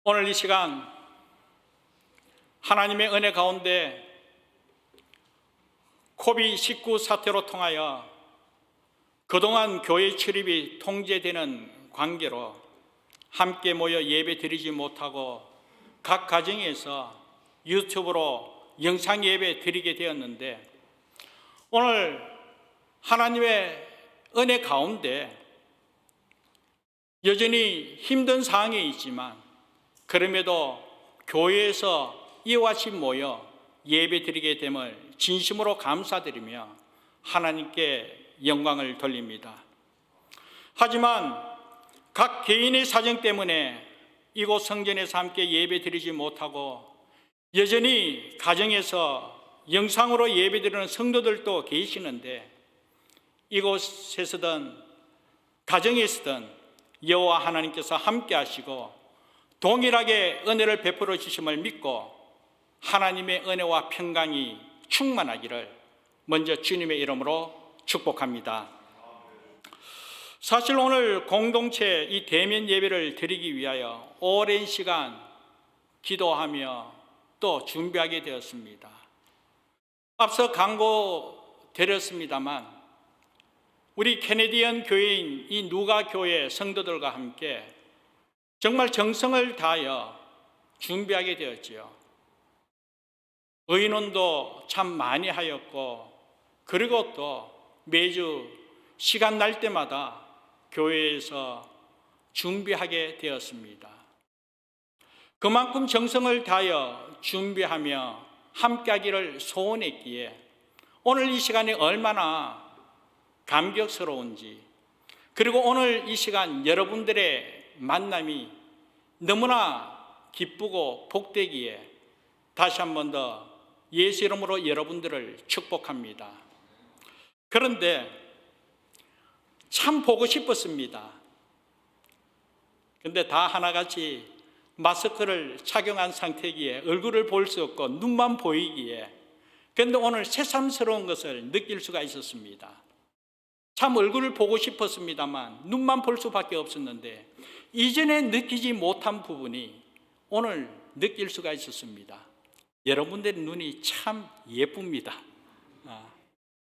오늘 이 시간 하나님의 은혜 가운데 코비드-19 사태로 통하여 그동안 교회 출입이 통제되는 관계로 함께 모여 예배 드리지 못하고 각 가정에서 유튜브로 영상 예배 드리게 되었는데, 오늘 하나님의 은혜 가운데 여전히 힘든 상황에 있지만 그럼에도 교회에서 이와 같이 모여 예배 드리게 됨을 진심으로 감사드리며 하나님께 영광을 돌립니다. 하지만 각 개인의 사정 때문에 이곳 성전에서 함께 예배 드리지 못하고 여전히 가정에서 영상으로 예배 드리는 성도들도 계시는데, 이곳에서든 가정에서든 여호와 하나님께서 함께 하시고 동일하게 은혜를 베풀어 주심을 믿고 하나님의 은혜와 평강이 충만하기를 먼저 주님의 이름으로 축복합니다. 사실 오늘 공동체 이 대면 예배를 드리기 위하여 오랜 시간 기도하며 또 준비하게 되었습니다. 앞서 광고 드렸습니다만 우리 캐네디언 교회인 이 누가 교회 성도들과 함께 정말 정성을 다하여 준비하게 되었지요. 의논도 참 많이 하였고, 그리고 또 매주 시간 날 때마다 교회에서 준비하게 되었습니다. 그만큼 정성을 다하여 준비하며 함께하기를 소원했기에 오늘 이 시간이 얼마나 감격스러운지, 그리고 오늘 이 시간 여러분들의 만남이 너무나 기쁘고 복되기에 다시 한 번 더 예수 이름으로 여러분들을 축복합니다. 그런데 참 보고 싶었습니다. 근데 다 하나같이 마스크를 착용한 상태이기에 얼굴을 볼 수 없고 눈만 보이기에, 그런데 오늘 새삼스러운 것을 느낄 수가 있었습니다. 참 얼굴을 보고 싶었습니다만 눈만 볼 수밖에 없었는데 이전에 느끼지 못한 부분이 오늘 느낄 수가 있었습니다. 여러분들의 눈이 참 예쁩니다.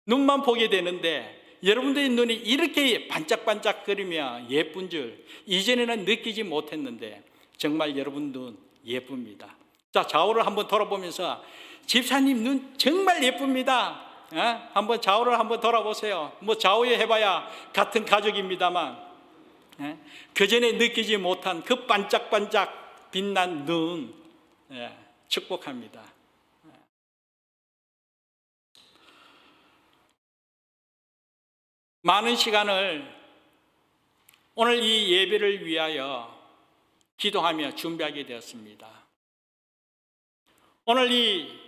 눈만 보게 되는데 여러분들의 눈이 이렇게 반짝반짝거리며 예쁜 줄 이전에는 느끼지 못했는데 정말 여러분 눈 예쁩니다. 자, 좌우를 한번 돌아보면서 집사님 눈 정말 예쁩니다. 한번 좌우를 한번 돌아보세요. 뭐 좌우에 해봐야 같은 가족입니다만 그 전에 느끼지 못한 그 반짝반짝 빛난 눈 축복합니다. 많은 시간을 오늘 이 예배를 위하여 기도하며 준비하게 되었습니다. 오늘 이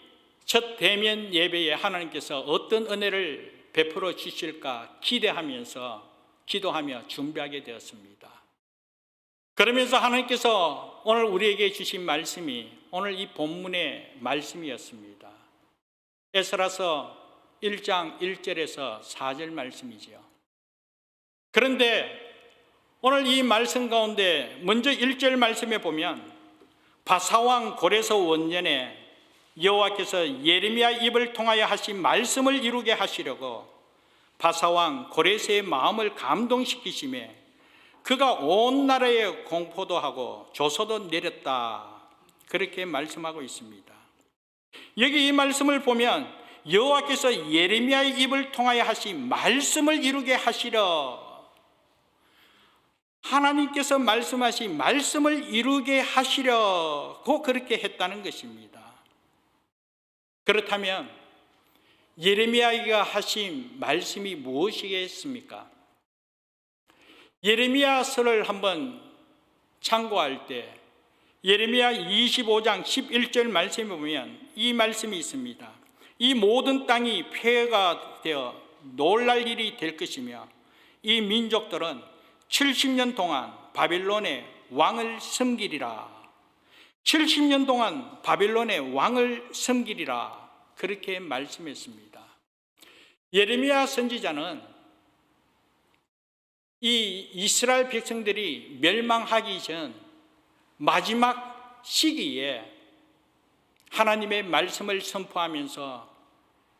첫 대면 예배에 하나님께서 어떤 은혜를 베풀어 주실까 기대하면서 기도하며 준비하게 되었습니다. 그러면서 하나님께서 오늘 우리에게 주신 말씀이 오늘 이 본문의 말씀이었습니다. 에스라서 1장 1절에서 4절 말씀이지요. 그런데 오늘 이 말씀 가운데 먼저 1절 말씀에 보면 바사왕 고레서 원년에 여호와께서 예레미야 입을 통하여 하신 말씀을 이루게 하시려고 바사왕 고레서의 마음을 감동시키시매 그가 온 나라에 공포도 하고 조서도 내렸다, 그렇게 말씀하고 있습니다. 여기 이 말씀을 보면 여호와께서 예레미야의 입을 통하여 하신 말씀을 이루게 하시려, 하나님께서 말씀하신 말씀을 이루게 하시려고 그렇게 했다는 것입니다. 그렇다면 예레미야가 하신 말씀이 무엇이겠습니까? 예레미야서를 한번 참고할 때 예레미야 25장 11절 말씀에 보면 이 말씀이 있습니다. 이 모든 땅이 폐허가 되어 놀랄 일이 될 것이며 이 민족들은 70년 동안 바빌론의 왕을 섬기리라. 70년 동안 바빌론의 왕을 섬기리라, 그렇게 말씀했습니다. 예레미야 선지자는 이 이스라엘 백성들이 멸망하기 전 마지막 시기에 하나님의 말씀을 선포하면서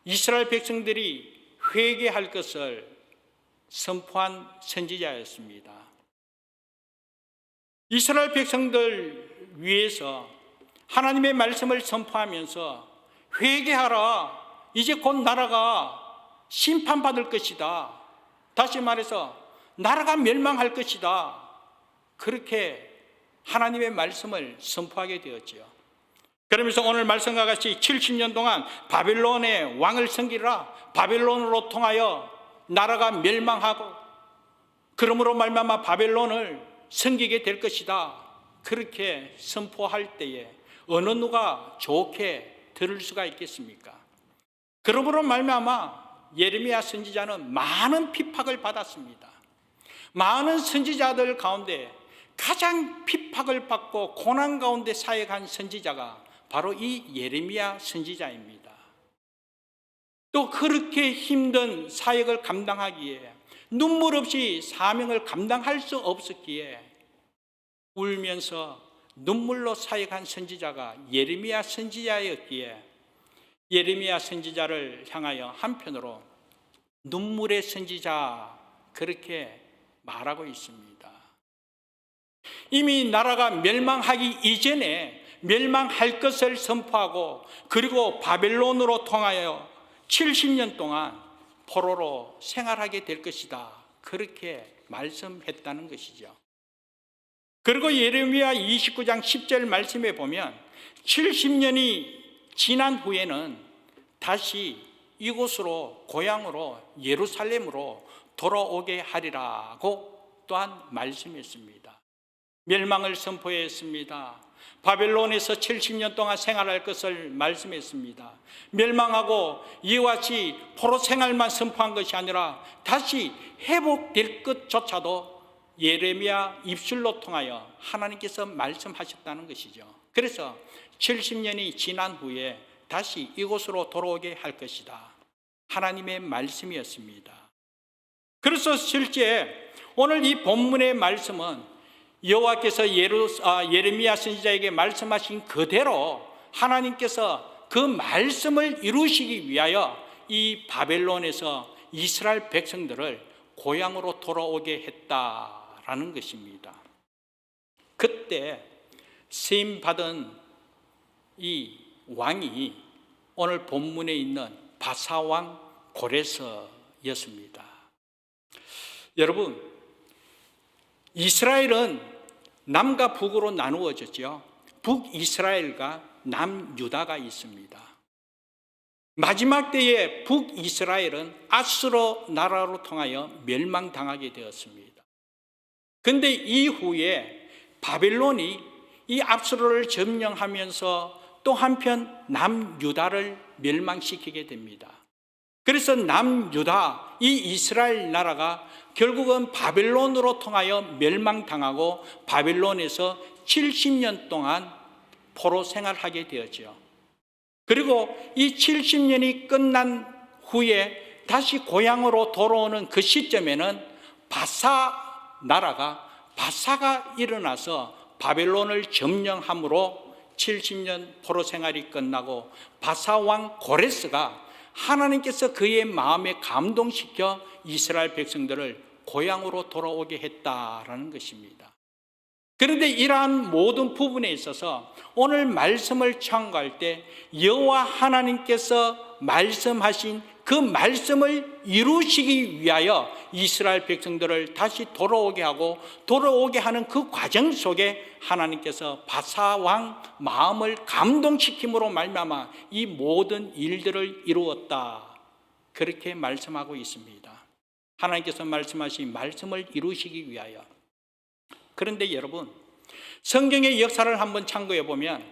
이스라엘 백성들이 회개할 것을 선포한 선지자였습니다. 이스라엘 백성들 위해서 하나님의 말씀을 선포하면서 회개하라. 이제 곧 나라가 심판받을 것이다. 다시 말해서 나라가 멸망할 것이다. 그렇게 하나님의 말씀을 선포하게 되었지요. 그러면서 오늘 말씀과 같이 70년 동안 바벨론의 왕을 섬기라. 바벨론으로 통하여 나라가 멸망하고 그러므로 말미암아 바벨론을 섬기게 될 것이다. 그렇게 선포할 때에 어느 누가 좋게 들을 수가 있겠습니까? 그러므로 말미암아 예레미야 선지자는 많은 핍박을 받았습니다. 많은 선지자들 가운데 가장 핍박을 받고 고난 가운데 사역한 선지자가 바로 이 예레미야 선지자입니다. 또 그렇게 힘든 사역을 감당하기에 눈물 없이 사명을 감당할 수 없었기에 울면서 눈물로 사역한 선지자가 예레미야 선지자였기에 예레미야 선지자를 향하여 한편으로 눈물의 선지자 그렇게 말하고 있습니다. 이미 나라가 멸망하기 이전에 멸망할 것을 선포하고 그리고 바벨론으로 통하여 70년 동안 포로로 생활하게 될 것이다. 그렇게 말씀했다는 것이죠. 그리고 예레미야 29장 10절 말씀에 보면 70년이 지난 후에는 다시 이곳으로 고향으로 예루살렘으로 돌아오게 하리라고 또한 말씀했습니다. 멸망을 선포했습니다. 바벨론에서 70년 동안 생활할 것을 말씀했습니다. 멸망하고 이와 같이 포로 생활만 선포한 것이 아니라 다시 회복될 것조차도 예레미야 입술로 통하여 하나님께서 말씀하셨다는 것이죠. 그래서 70년이 지난 후에 다시 이곳으로 돌아오게 할 것이다. 하나님의 말씀이었습니다. 그래서 실제 오늘 이 본문의 말씀은 여호와께서 예레미야 선지자에게 말씀하신 그대로 하나님께서 그 말씀을 이루시기 위하여 이 바벨론에서 이스라엘 백성들을 고향으로 돌아오게 했다라는 것입니다. 그때 세임받은 이 왕이 오늘 본문에 있는 바사왕 고레스였습니다. 여러분, 이스라엘은 남과 북으로 나누어졌죠. 북이스라엘과 남유다가 있습니다. 마지막 때에 북이스라엘은 아수르 나라로 통하여 멸망당하게 되었습니다. 그런데 이후에 바벨론이 이 아수르를 점령하면서 또 한편 남유다를 멸망시키게 됩니다. 그래서 남유다, 이 이스라엘 나라가 결국은 바벨론으로 통하여 멸망당하고 바벨론에서 70년 동안 포로 생활하게 되었죠. 그리고 이 70년이 끝난 후에 다시 고향으로 돌아오는 그 시점에는 바사가 일어나서 바벨론을 점령함으로 70년 포로 생활이 끝나고 바사왕 고레스가 하나님께서 그의 마음에 감동시켜 이스라엘 백성들을 고향으로 돌아오게 했다라는 것입니다. 그런데 이러한 모든 부분에 있어서 오늘 말씀을 참고할 때 여호와 하나님께서 말씀하신 그 말씀을 이루시기 위하여 이스라엘 백성들을 다시 돌아오게 하는 그 과정 속에 하나님께서 바사왕 마음을 감동시킴으로 말미암아 이 모든 일들을 이루었다. 그렇게 말씀하고 있습니다. 하나님께서 말씀하신 말씀을 이루시기 위하여. 그런데 여러분, 성경의 역사를 한번 참고해 보면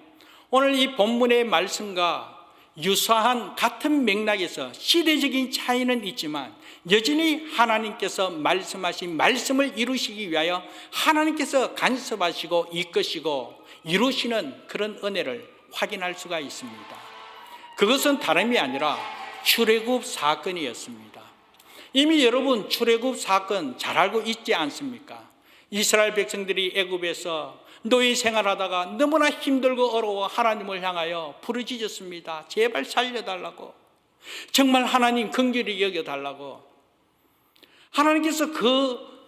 오늘 이 본문의 말씀과 유사한 같은 맥락에서 시대적인 차이는 있지만 여전히 하나님께서 말씀하신 말씀을 이루시기 위하여 하나님께서 간섭하시고 이끄시고 이루시는 그런 은혜를 확인할 수가 있습니다. 그것은 다름이 아니라 출애굽 사건이었습니다. 이미 여러분 출애굽 사건 잘 알고 있지 않습니까? 이스라엘 백성들이 애굽에서 노예 생활하다가 너무나 힘들고 어려워 하나님을 향하여 부르짖었습니다. 제발 살려달라고, 정말 하나님 긍휼히 여겨달라고. 하나님께서 그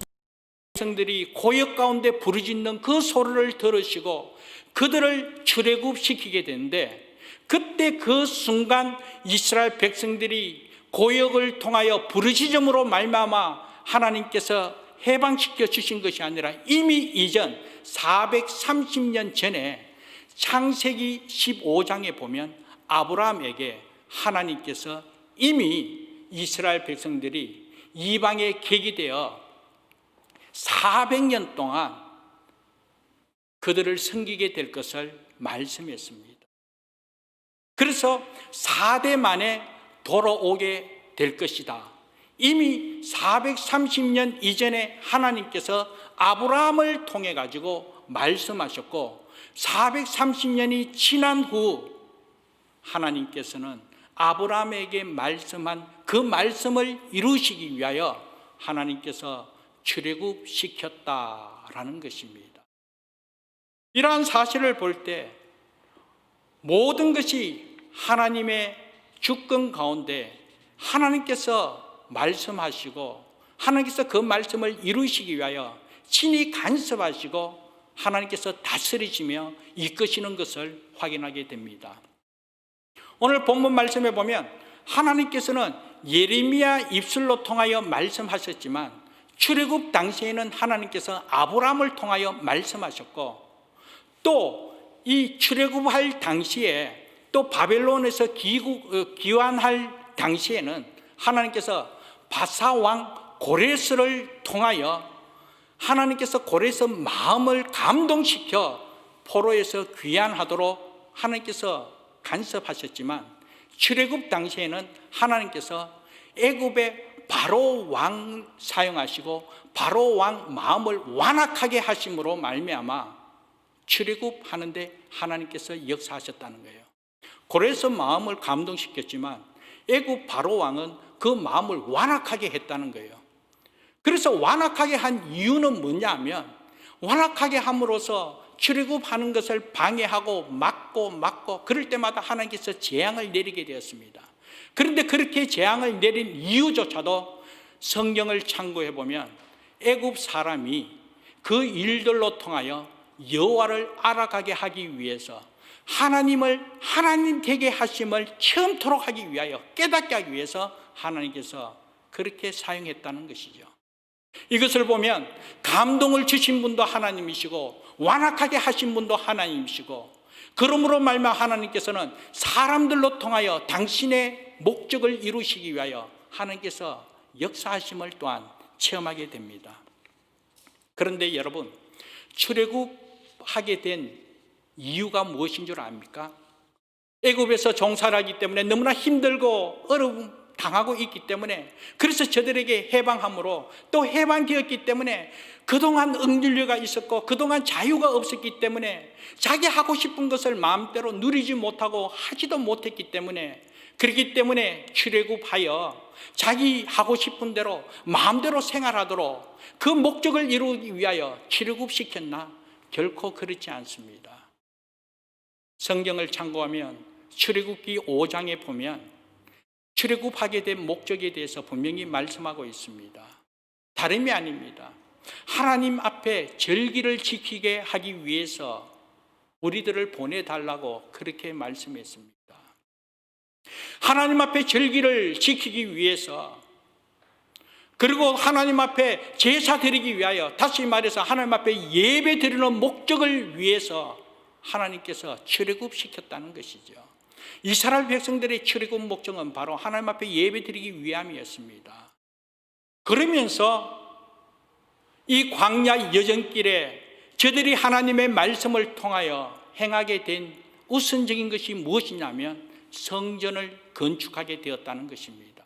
백성들이 고역 가운데 부르짖는 그 소리를 들으시고 그들을 출애굽시키게 되는데, 그때 그 순간 이스라엘 백성들이 고역을 통하여 부르짖음으로 말미암아 하나님께서 해방시켜 주신 것이 아니라 이미 이전 430년 전에 창세기 15장에 보면 아브라함에게 하나님께서 이미 이스라엘 백성들이 이방의 객이 되어 400년 동안 그들을 섬기게 될 것을 말씀했습니다. 그래서 4대 만에 돌아오게 될 것이다. 이미 430년 이전에 하나님께서 아브라함을 통해 가지고 말씀하셨고, 430년이 지난 후 하나님께서는 아브라함에게 말씀한 그 말씀을 이루시기 위하여 하나님께서 출애굽시켰다라는 것입니다. 이러한 사실을 볼 때 모든 것이 하나님의 주권 가운데 하나님께서 말씀하시고 하나님께서 그 말씀을 이루시기 위하여 친히 간섭하시고 하나님께서 다스리시며 이끄시는 것을 확인하게 됩니다. 오늘 본문 말씀에 보면 하나님께서는 예레미야 입술로 통하여 말씀하셨지만 출애굽 당시에는 하나님께서 아브라함을 통하여 말씀하셨고, 또 이 출애굽할 당시에 또 바벨론에서 귀환할 당시에는 하나님께서 바사왕 고레스를 통하여 하나님께서 고레스 마음을 감동시켜 포로에서 귀환하도록 하나님께서 간섭하셨지만, 출애굽 당시에는 하나님께서 애굽의 바로 왕 사용하시고 바로 왕 마음을 완악하게 하심으로 말미암아 출애굽하는데 하나님께서 역사하셨다는 거예요. 고레스 마음을 감동시켰지만 애굽 바로 왕은 그 마음을 완악하게 했다는 거예요. 그래서 완악하게 한 이유는 뭐냐 하면, 완악하게 함으로써 출애굽하는 것을 방해하고 막고 그럴 때마다 하나님께서 재앙을 내리게 되었습니다. 그런데 그렇게 재앙을 내린 이유조차도 성경을 참고해 보면 애굽 사람이 그 일들로 통하여 여호와를 알아가게 하기 위해서 하나님을 하나님 되게 하심을 처음토록 하기 위하여, 깨닫게 하기 위해서 하나님께서 그렇게 사용했다는 것이죠. 이것을 보면 감동을 주신 분도 하나님이시고 완악하게 하신 분도 하나님이시고, 그러므로 말미암아 하나님께서는 사람들로 통하여 당신의 목적을 이루시기 위하여 하나님께서 역사하심을 또한 체험하게 됩니다. 그런데 여러분, 출애굽하게 된 이유가 무엇인 줄 압니까? 애굽에서 종살하기 때문에 너무나 힘들고 어려움 당하고 있기 때문에, 그래서 저들에게 해방함으로, 또 해방되었기 때문에 그동안 억눌려가 있었고 그동안 자유가 없었기 때문에 자기 하고 싶은 것을 마음대로 누리지 못하고 하지도 못했기 때문에, 그렇기 때문에 출애굽하여 자기 하고 싶은 대로 마음대로 생활하도록 그 목적을 이루기 위하여 출애굽시켰나? 결코 그렇지 않습니다. 성경을 참고하면 출애굽기 5장에 보면 출애굽하게 된 목적에 대해서 분명히 말씀하고 있습니다. 다름이 아닙니다. 하나님 앞에 절기를 지키게 하기 위해서 우리들을 보내달라고 그렇게 말씀했습니다. 하나님 앞에 절기를 지키기 위해서, 그리고 하나님 앞에 제사 드리기 위하여, 다시 말해서 하나님 앞에 예배 드리는 목적을 위해서 하나님께서 출애굽시켰다는 것이죠. 이스라엘 백성들의 출애굽 목적은 바로 하나님 앞에 예배 드리기 위함이었습니다. 그러면서 이 광야 여정길에 저들이 하나님의 말씀을 통하여 행하게 된 우선적인 것이 무엇이냐면 성전을 건축하게 되었다는 것입니다.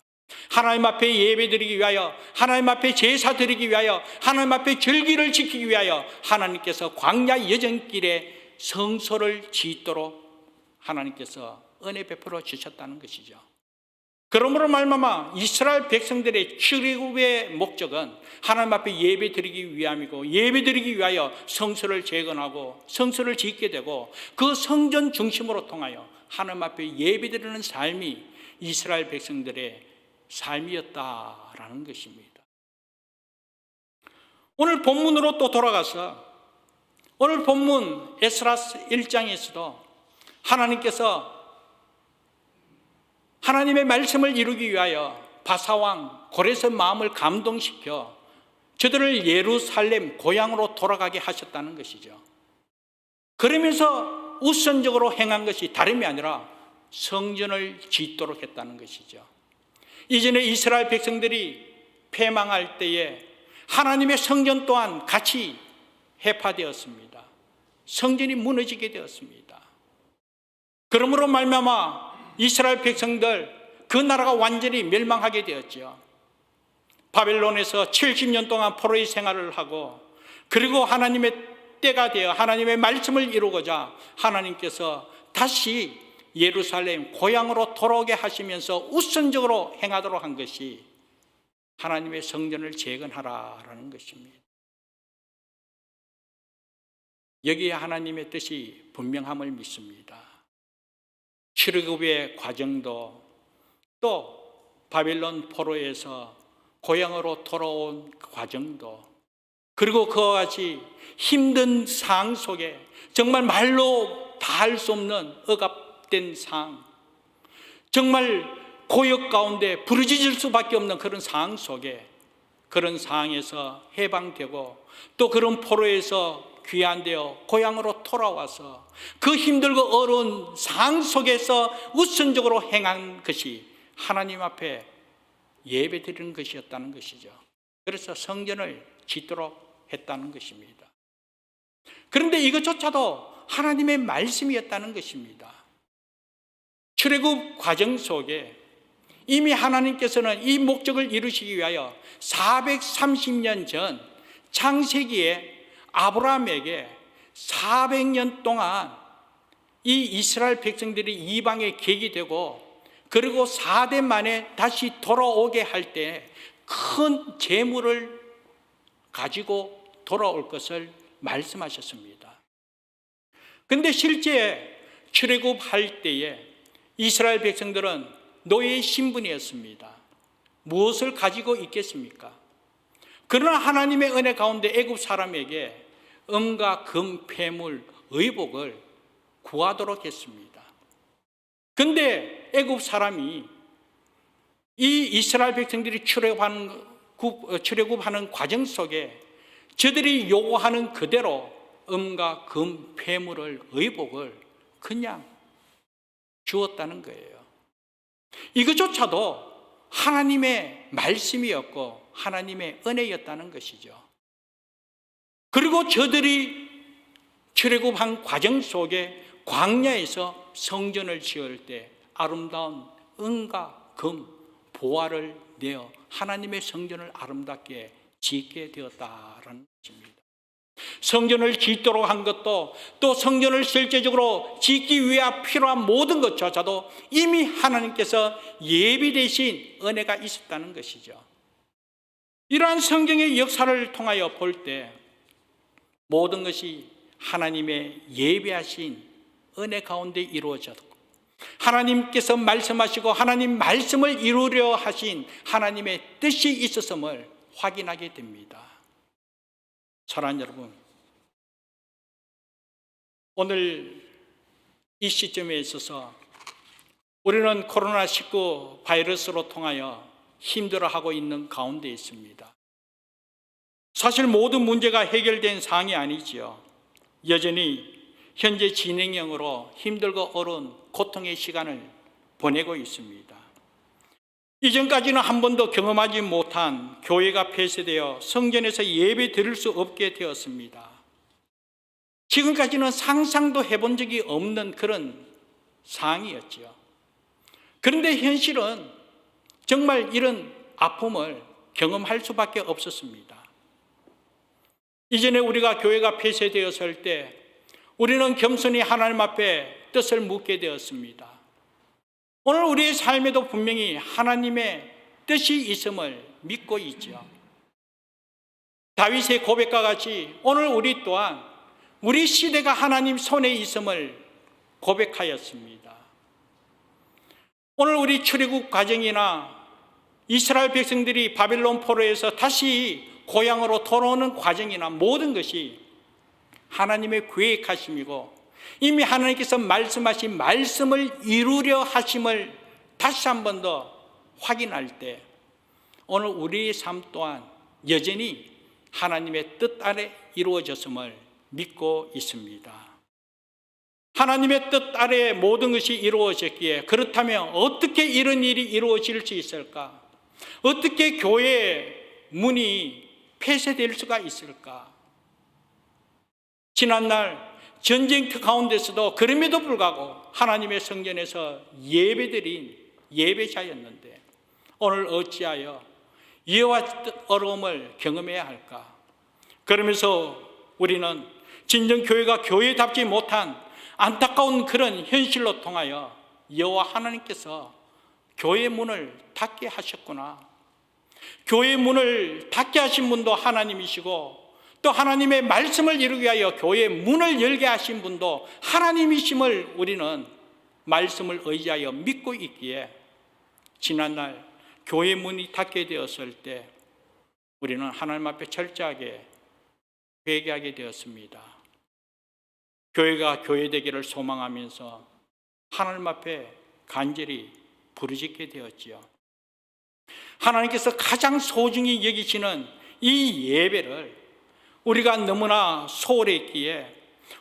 하나님 앞에 예배 드리기 위하여, 하나님 앞에 제사 드리기 위하여, 하나님 앞에 절기를 지키기 위하여 하나님께서 광야 여정길에 성소를 짓도록 하나님께서 은혜 베풀어 주셨다는 것이죠. 그러므로 말미암아 이스라엘 백성들의 출애굽의 목적은 하나님 앞에 예배 드리기 위함이고, 예배 드리기 위하여 성소를 재건하고 성소를 짓게 되고, 그 성전 중심으로 통하여 하나님 앞에 예배 드리는 삶이 이스라엘 백성들의 삶이었다라는 것입니다. 오늘 본문으로 또 돌아가서 오늘 본문 에스라스 1장에서도 하나님께서 하나님의 말씀을 이루기 위하여 바사왕 고레스 마음을 감동시켜 저들을 예루살렘 고향으로 돌아가게 하셨다는 것이죠. 그러면서 우선적으로 행한 것이 다름이 아니라 성전을 짓도록 했다는 것이죠. 이전에 이스라엘 백성들이 패망할 때에 하나님의 성전 또한 같이 해파되었습니다. 성전이 무너지게 되었습니다. 그러므로 말미암아 이스라엘 백성들, 그 나라가 완전히 멸망하게 되었죠. 바벨론에서 70년 동안 포로의 생활을 하고, 그리고 하나님의 때가 되어 하나님의 말씀을 이루고자 하나님께서 다시 예루살렘 고향으로 돌아오게 하시면서 우선적으로 행하도록 한 것이 하나님의 성전을 재건하라라는 것입니다. 여기에 하나님의 뜻이 분명함을 믿습니다. 출애굽의 과정도, 또 바벨론 포로에서 고향으로 돌아온 과정도, 그리고 그와 같이 힘든 상황 속에 정말 말로 다 할 수 없는 억압된 상황, 정말 고역 가운데 부르짖을 수밖에 없는 그런 상황 속에, 그런 상황에서 해방되고 또 그런 포로에서 귀환되어 고향으로 돌아와서 그 힘들고 어려운 상황 속에서 우선적으로 행한 것이 하나님 앞에 예배 드리는 것이었다는 것이죠. 그래서 성전을 짓도록 했다는 것입니다. 그런데 이것조차도 하나님의 말씀이었다는 것입니다. 출애굽 과정 속에 이미 하나님께서는 이 목적을 이루시기 위하여 430년 전 창세기에 아브라함에게 400년 동안 이 이스라엘 백성들이 이방에 객이 되고, 그리고 4대 만에 다시 돌아오게 할 때 큰 재물을 가지고 돌아올 것을 말씀하셨습니다. 그런데 실제 출애굽할 때에 이스라엘 백성들은 노예의 신분이었습니다. 무엇을 가지고 있겠습니까? 그러나 하나님의 은혜 가운데 애굽 사람에게 은과 금, 폐물, 의복을 구하도록 했습니다. 그런데 애굽 사람이 이 이스라엘 백성들이 출애굽하는 과정 속에 저들이 요구하는 그대로 은과 금, 폐물을, 의복을 그냥 주었다는 거예요. 이것조차도 하나님의 말씀이었고 하나님의 은혜였다는 것이죠. 그리고 저들이 출애굽한 과정 속에 광야에서 성전을 지을 때 아름다운 은과 금, 보화를 내어 하나님의 성전을 아름답게 짓게 되었다라는 것입니다. 성전을 짓도록 한 것도, 또 성전을 실제적으로 짓기 위해 필요한 모든 것조차도 이미 하나님께서 예비되신 은혜가 있었다는 것이죠. 이러한 성경의 역사를 통하여 볼 때 모든 것이 하나님의 예비하신 은혜 가운데 이루어졌고, 하나님께서 말씀하시고 하나님 말씀을 이루려 하신 하나님의 뜻이 있었음을 확인하게 됩니다. 사랑하는 여러분, 오늘 이 시점에 있어서 우리는 코로나19 바이러스로 통하여 힘들어하고 있는 가운데 있습니다. 사실 모든 문제가 해결된 사항이 아니지요. 여전히 현재 진행형으로 힘들고 어려운 고통의 시간을 보내고 있습니다. 이전까지는 한 번도 경험하지 못한 교회가 폐쇄되어 성전에서 예배 드릴 수 없게 되었습니다. 지금까지는 상상도 해본 적이 없는 그런 상황이었죠. 그런데 현실은 정말 이런 아픔을 경험할 수밖에 없었습니다. 이전에 우리가 교회가 폐쇄되었을 때 우리는 겸손히 하나님 앞에 뜻을 묻게 되었습니다. 오늘 우리의 삶에도 분명히 하나님의 뜻이 있음을 믿고 있죠. 다윗의 고백과 같이 오늘 우리 또한 우리 시대가 하나님 손에 있음을 고백하였습니다. 오늘 우리 출애굽 과정이나 이스라엘 백성들이 바벨론 포로에서 다시 고향으로 돌아오는 과정이나 모든 것이 하나님의 계획하심이고 이미 하나님께서 말씀하신 말씀을 이루려 하심을 다시 한 번 더 확인할 때 오늘 우리의 삶 또한 여전히 하나님의 뜻 아래 이루어졌음을 믿고 있습니다. 하나님의 뜻 아래 모든 것이 이루어졌기에 그렇다면 어떻게 이런 일이 이루어질 수 있을까? 어떻게 교회의 문이 폐쇄될 수가 있을까? 지난날 전쟁 가운데서도 그럼에도 불구하고 하나님의 성전에서 예배드린 예배자였는데 오늘 어찌하여 이와 어려움을 경험해야 할까? 그러면서 우리는 진정 교회가 교회답지 못한 안타까운 그런 현실로 통하여 여호와 하나님께서 교회 문을 닫게 하셨구나. 교회 문을 닫게 하신 분도 하나님이시고 또 하나님의 말씀을 이루기 위하여 교회 문을 열게 하신 분도 하나님이심을 우리는 말씀을 의지하여 믿고 있기에 지난날 교회 문이 닫게 되었을 때 우리는 하나님 앞에 철저하게 회개하게 되었습니다. 교회가 교회되기를 소망하면서 하나님 앞에 간절히 부르짖게 되었지요. 하나님께서 가장 소중히 여기시는 이 예배를 우리가 너무나 소홀히 했기에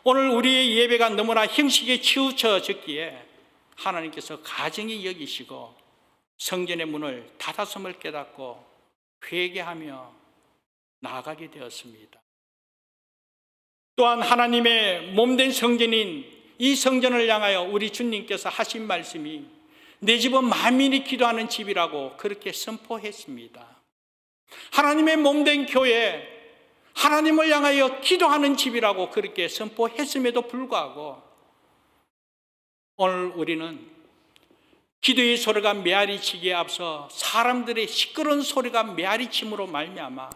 오늘 우리의 예배가 너무나 형식에 치우쳐졌기에 하나님께서 가정히 여기시고 성전의 문을 닫았음을 깨닫고 회개하며 나아가게 되었습니다. 또한 하나님의 몸된 성전인 이 성전을 향하여 우리 주님께서 하신 말씀이 내 집은 만민이 기도하는 집이라고 그렇게 선포했습니다. 하나님의 몸된 교회, 하나님을 향하여 기도하는 집이라고 그렇게 선포했음에도 불구하고 오늘 우리는 기도의 소리가 메아리치기에 앞서 사람들의 시끄러운 소리가 메아리침으로 말미암아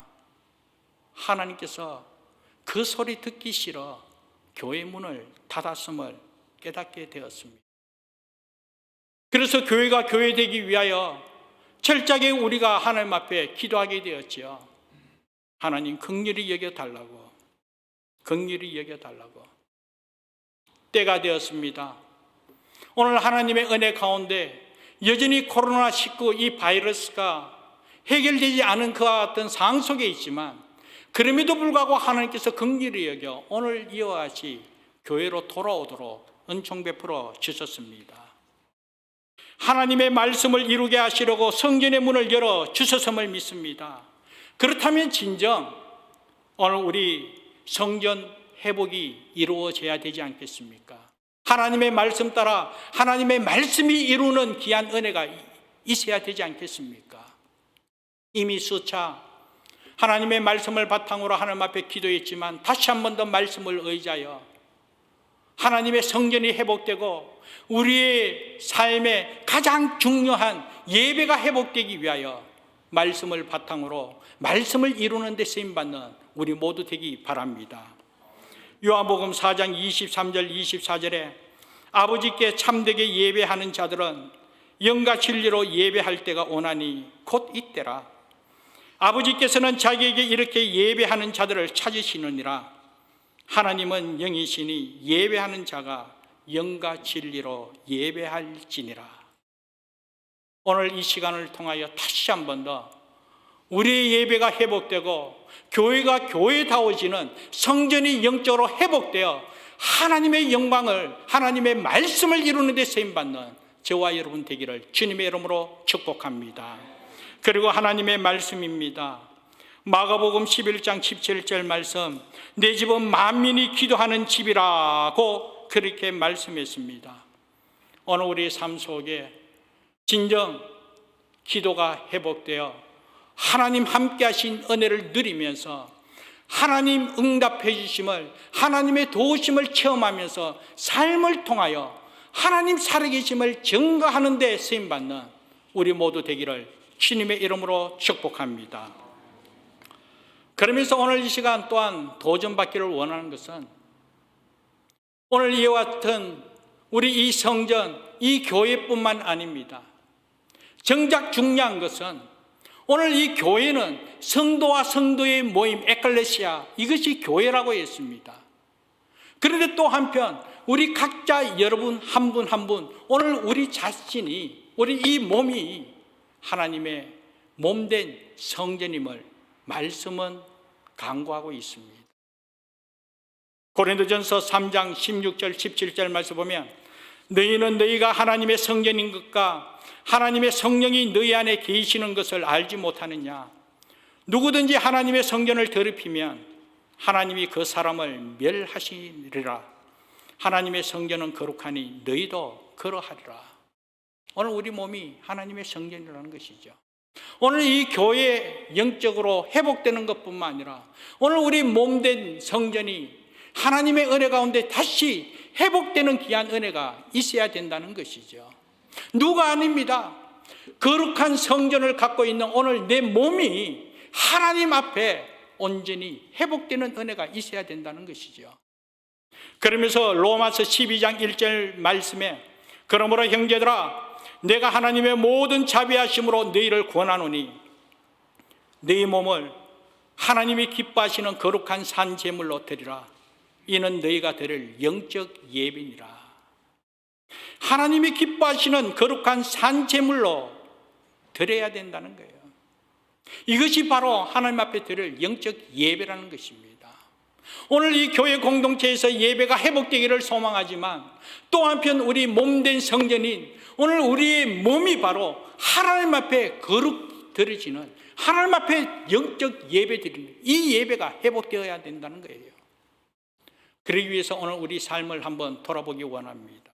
하나님께서 그 소리 듣기 싫어 교회 문을 닫았음을 깨닫게 되었습니다. 그래서 교회가 교회되기 위하여 철저하게 우리가 하나님 앞에 기도하게 되었지요. 하나님 긍휼히 여겨달라고, 긍휼히 여겨달라고. 때가 되었습니다. 오늘 하나님의 은혜 가운데 여전히 코로나19 이 바이러스가 해결되지 않은 그와 같은 상황 속에 있지만 그럼에도 불구하고 하나님께서 긍휼히 여겨 오늘 이와 같이 교회로 돌아오도록 은총 베풀어 주셨습니다. 하나님의 말씀을 이루게 하시려고 성전의 문을 열어 주셨음을 믿습니다. 그렇다면 진정 오늘 우리 성전 회복이 이루어져야 되지 않겠습니까? 하나님의 말씀 따라 하나님의 말씀이 이루는 귀한 은혜가 있어야 되지 않겠습니까? 이미 수차 하나님의 말씀을 바탕으로 하나님 앞에 기도했지만 다시 한 번 더 말씀을 의지하여 하나님의 성전이 회복되고 우리의 삶에 가장 중요한 예배가 회복되기 위하여 말씀을 바탕으로 말씀을 이루는 데 쓰임받는 우리 모두 되기 바랍니다. 요한복음 4장 23절 24절에 아버지께 참되게 예배하는 자들은 영과 진리로 예배할 때가 오나니 곧 이때라. 아버지께서는 자기에게 이렇게 예배하는 자들을 찾으시느니라. 하나님은 영이시니 예배하는 자가 영과 진리로 예배할지니라. 오늘 이 시간을 통하여 다시 한 번 더 우리의 예배가 회복되고 교회가 교회다워지는 성전이 영적으로 회복되어 하나님의 영광을, 하나님의 말씀을 이루는 데 쓰임받는 저와 여러분 되기를 주님의 이름으로 축복합니다. 그리고 하나님의 말씀입니다. 마가복음 11장 17절 말씀, 내 집은 만민이 기도하는 집이라고 그렇게 말씀했습니다. 오늘 우리의 삶 속에 진정 기도가 회복되어 하나님 함께 하신 은혜를 누리면서 하나님 응답해 주심을, 하나님의 도우심을 체험하면서 삶을 통하여 하나님 살아계심을 증거하는 데 쓰임받는 우리 모두 되기를 주님의 이름으로 축복합니다. 그러면서 오늘 이 시간 또한 도전받기를 원하는 것은 오늘 이와 같은 우리 이 성전, 이 교회뿐만 아닙니다. 정작 중요한 것은 오늘 이 교회는 성도와 성도의 모임, 에클레시아, 이것이 교회라고 했습니다. 그런데 또 한편 우리 각자 여러분 한 분 한 분 오늘 우리 자신이, 우리 이 몸이 하나님의 몸된 성전임을 말씀은 강구하고 있습니다. 고린도전서 3장 16절 17절 말씀 보면 너희는 너희가 하나님의 성전인 것과 하나님의 성령이 너희 안에 계시는 것을 알지 못하느냐. 누구든지 하나님의 성전을 더럽히면 하나님이 그 사람을 멸하시리라. 하나님의 성전은 거룩하니 너희도 그러하리라. 오늘 우리 몸이 하나님의 성전이라는 것이죠. 오늘 이 교회 영적으로 회복되는 것뿐만 아니라 오늘 우리 몸된 성전이 하나님의 은혜 가운데 다시 회복되는 귀한 은혜가 있어야 된다는 것이죠. 누가 아닙니다. 거룩한 성전을 갖고 있는 오늘 내 몸이 하나님 앞에 온전히 회복되는 은혜가 있어야 된다는 것이죠. 그러면서 로마서 12장 1절 말씀에 그러므로 형제들아 내가 하나님의 모든 자비하심으로 너희를 권하노니 너희 몸을 하나님이 기뻐하시는 거룩한 산 제물로 드리라. 이는 너희가 드릴 영적 예배니라. 하나님이 기뻐하시는 거룩한 산 제물로 드려야 된다는 거예요. 이것이 바로 하나님 앞에 드릴 영적 예배라는 것입니다. 오늘 이 교회 공동체에서 예배가 회복되기를 소망하지만 또 한편 우리 몸된 성전인 오늘 우리의 몸이 바로 하나님 앞에 거룩 드려지는 하나님 앞에 영적 예배 드리는 이 예배가 회복되어야 된다는 거예요. 그러기 위해서 오늘 우리 삶을 한번 돌아보기 원합니다.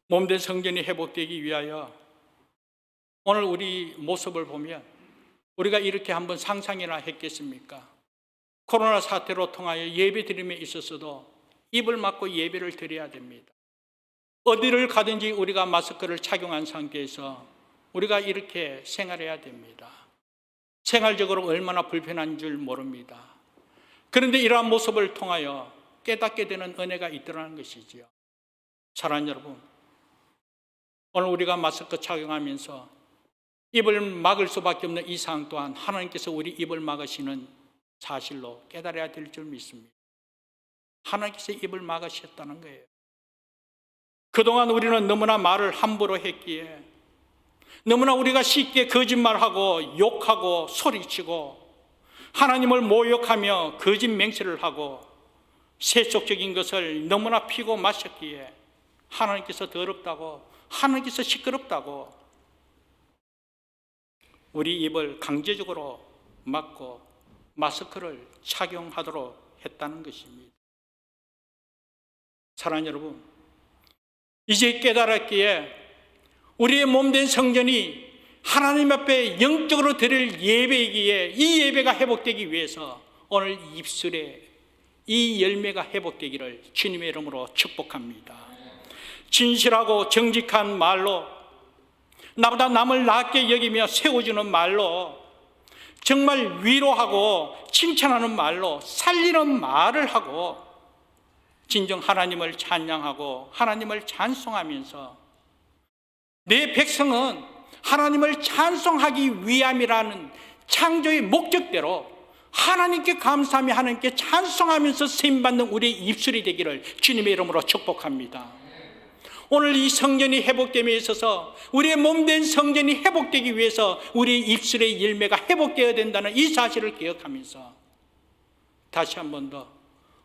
몸된 성전이 회복되기 위하여 오늘 우리 모습을 보면 우리가 이렇게 한번 상상이나 했겠습니까? 코로나 사태로 통하여 예배 드림에 있어서도 입을 막고 예배를 드려야 됩니다. 어디를 가든지 우리가 마스크를 착용한 상태에서 우리가 이렇게 생활해야 됩니다. 생활적으로 얼마나 불편한 줄 모릅니다. 그런데 이러한 모습을 통하여 깨닫게 되는 은혜가 있더라는 것이지요. 사랑하는 여러분, 오늘 우리가 마스크 착용하면서 입을 막을 수밖에 없는 이 상황 또한 하나님께서 우리 입을 막으시는 사실로 깨달아야 될 줄 믿습니다. 하나님께서 입을 막으셨다는 거예요. 그동안 우리는 너무나 말을 함부로 했기에 너무나 우리가 쉽게 거짓말하고 욕하고 소리치고 하나님을 모욕하며 거짓 맹세를 하고 세속적인 것을 너무나 피고 마셨기에 하나님께서 더럽다고 하나님께서 시끄럽다고 우리 입을 강제적으로 막고 마스크를 착용하도록 했다는 것입니다. 사랑하는 여러분, 이제 깨달았기에 우리의 몸된 성전이 하나님 앞에 영적으로 드릴 예배이기에 이 예배가 회복되기 위해서 오늘 입술에 이 열매가 회복되기를 주님의 이름으로 축복합니다. 진실하고 정직한 말로 나보다 남을 낮게 여기며 세워주는 말로 정말 위로하고 칭찬하는 말로 살리는 말을 하고 진정 하나님을 찬양하고 하나님을 찬송하면서 내 백성은 하나님을 찬송하기 위함이라는 창조의 목적대로 하나님께 감사하며 하나님께 찬송하면서 쓰임받는 우리의 입술이 되기를 주님의 이름으로 축복합니다. 오늘 이 성전이 회복됨에 있어서 우리의 몸된 성전이 회복되기 위해서 우리의 입술의 열매가 회복되어야 된다는 이 사실을 기억하면서 다시 한 번 더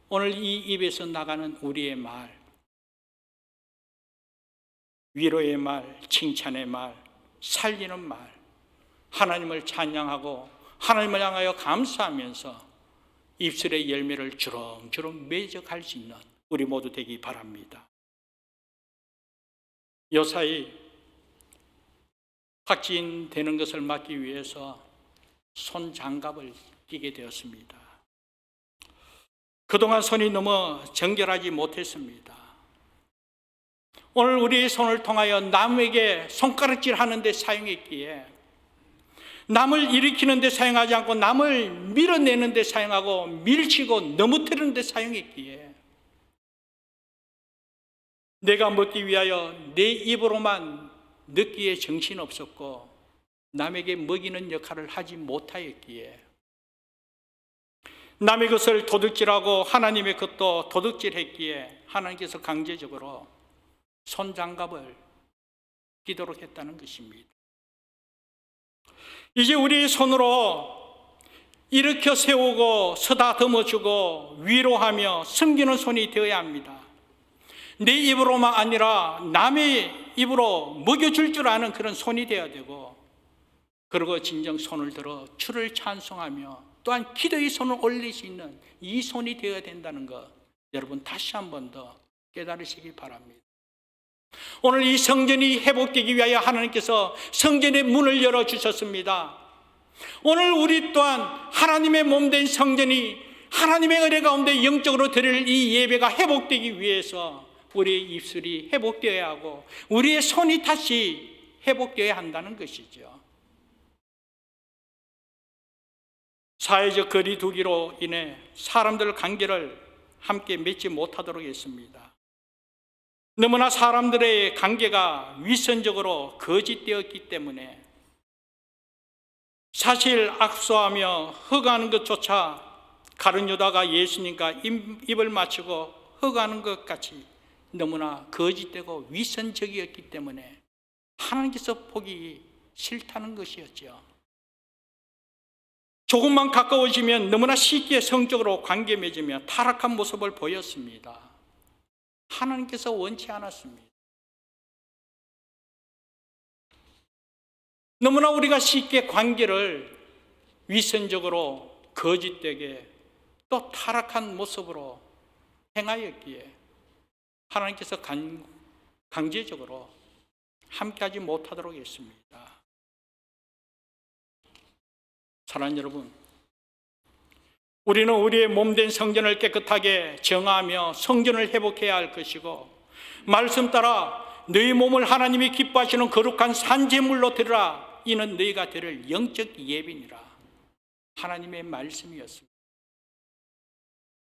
오늘 이 입에서 나가는 우리의 말, 위로의 말, 칭찬의 말, 살리는 말, 하나님을 찬양하고 하나님을 향하여 감사하면서 입술의 열매를 주렁주렁 매적할 수 있는 우리 모두 되기 바랍니다. 요사이 확진되는 것을 막기 위해서 손장갑을 끼게 되었습니다. 그동안 손이 너무 정결하지 못했습니다. 오늘 우리의 손을 통하여 남에게 손가락질 하는 데 사용했기에, 남을 일으키는 데 사용하지 않고 남을 밀어내는 데 사용하고 밀치고 넘어뜨리는 데 사용했기에, 내가 먹기 위하여 내 입으로만 넣기에 정신없었고 남에게 먹이는 역할을 하지 못하였기에, 남의 것을 도둑질하고 하나님의 것도 도둑질했기에 하나님께서 강제적으로 손장갑을 끼도록 했다는 것입니다. 이제 우리 손으로 일으켜 세우고 쓰다듬어주고 위로하며 섬기는 손이 되어야 합니다. 내 입으로만 아니라 남의 입으로 먹여줄 줄 아는 그런 손이 되어야 되고, 그리고 진정 손을 들어 주를 찬송하며 또한 기도의 손을 올릴 수 있는 이 손이 되어야 된다는 것, 여러분 다시 한 번 더 깨달으시기 바랍니다. 오늘 이 성전이 회복되기 위하여 하나님께서 성전의 문을 열어주셨습니다. 오늘 우리 또한 하나님의 몸된 성전이 하나님의 은혜 가운데 영적으로 드릴 이 예배가 회복되기 위해서 우리의 입술이 회복되어야 하고 우리의 손이 다시 회복되어야 한다는 것이죠. 사회적 거리 두기로 인해 사람들 관계를 함께 맺지 못하도록 했습니다. 너무나 사람들의 관계가 위선적으로 거짓되었기 때문에 사실 악수하며 허가하는 것조차 가룟 유다가 예수님과 입을 맞추고 허가하는 것 같이 너무나 거짓되고 위선적이었기 때문에 하나님께서 보기 싫다는 것이었죠. 조금만 가까워지면 너무나 쉽게 성적으로 관계 맺으며 타락한 모습을 보였습니다. 하나님께서 원치 않았습니다. 너무나 우리가 쉽게 관계를 위선적으로 거짓되게 또 타락한 모습으로 행하였기에 하나님께서 강제적으로 함께하지 못하도록 했습니다. 사랑하는 여러분, 우리는 우리의 몸된 성전을 깨끗하게 정하며 성전을 회복해야 할 것이고, 말씀 따라 너희 몸을 하나님이 기뻐하시는 거룩한 산제물로 드리라, 이는 너희가 드릴 영적 예배니라. 하나님의 말씀이었습니다.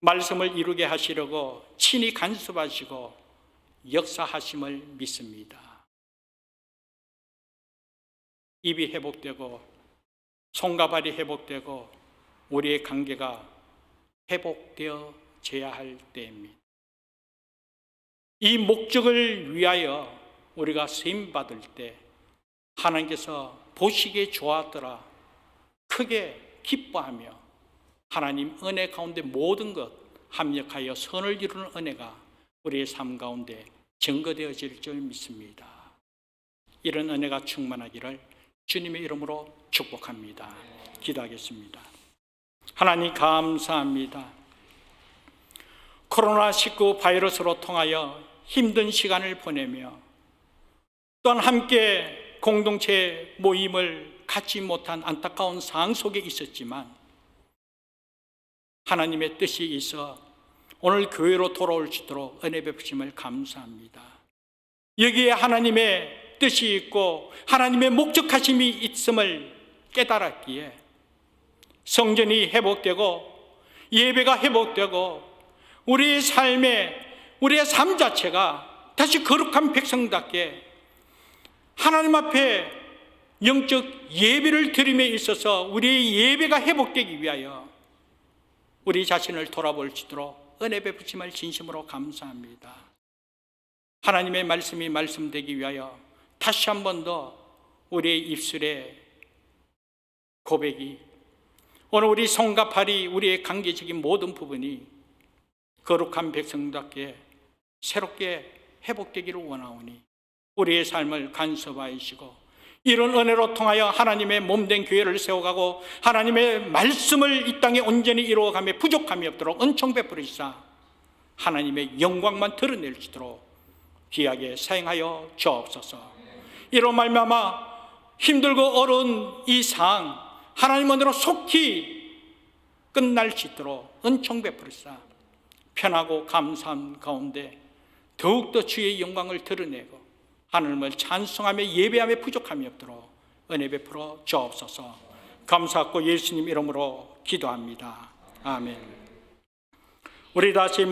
말씀을 이루게 하시려고 친히 간섭하시고 역사하심을 믿습니다. 입이 회복되고 손과 발이 회복되고 우리의 관계가 회복되어져야 할 때입니다. 이 목적을 위하여 우리가 쓰임받을 때 하나님께서 보시기에 좋았더라 크게 기뻐하며 하나님 은혜 가운데 모든 것 합력하여 선을 이루는 은혜가 우리의 삶 가운데 증거되어질 줄 믿습니다. 이런 은혜가 충만하기를 주님의 이름으로 축복합니다. 기도하겠습니다. 하나님 감사합니다. 코로나19 바이러스로 통하여 힘든 시간을 보내며 또한 함께 공동체 모임을 갖지 못한 안타까운 상황 속에 있었지만 하나님의 뜻이 있어 오늘 교회로 돌아올 수 있도록 은혜 베푸심을 감사합니다. 여기에 하나님의 뜻이 있고 하나님의 목적하심이 있음을 깨달았기에 성전이 회복되고 예배가 회복되고 우리의 삶 자체가 다시 거룩한 백성답게 하나님 앞에 영적 예배를 드림에 있어서 우리의 예배가 회복되기 위하여 우리 자신을 돌아볼 수 있도록 은혜 베푸심을 진심으로 감사합니다. 하나님의 말씀이 말씀되기 위하여 다시 한 번 더 우리의 입술의 고백이 오늘 우리 손과 발이 우리의 관계적인 모든 부분이 거룩한 백성답게 새롭게 회복되기를 원하오니 우리의 삶을 간섭하시고 이런 은혜로 통하여 하나님의 몸된 교회를 세워가고 하나님의 말씀을 이 땅에 온전히 이루어가며 부족함이 없도록 은총 베풀으시사 하나님의 영광만 드러낼 수 있도록 귀하게 사용하여 주옵소서. 이로 말미암아 힘들고 어려운 이 상황 하나님 은혜로 속히 끝날 수 있도록 은총 베풀으시사 편하고 감사한 가운데 더욱더 주의 영광을 드러내고 하나님을 찬송하며 예배하며 부족함이 없도록 은혜 베풀어 주옵소서. 감사하고 예수님 이름으로 기도합니다. 아멘. 우리 다시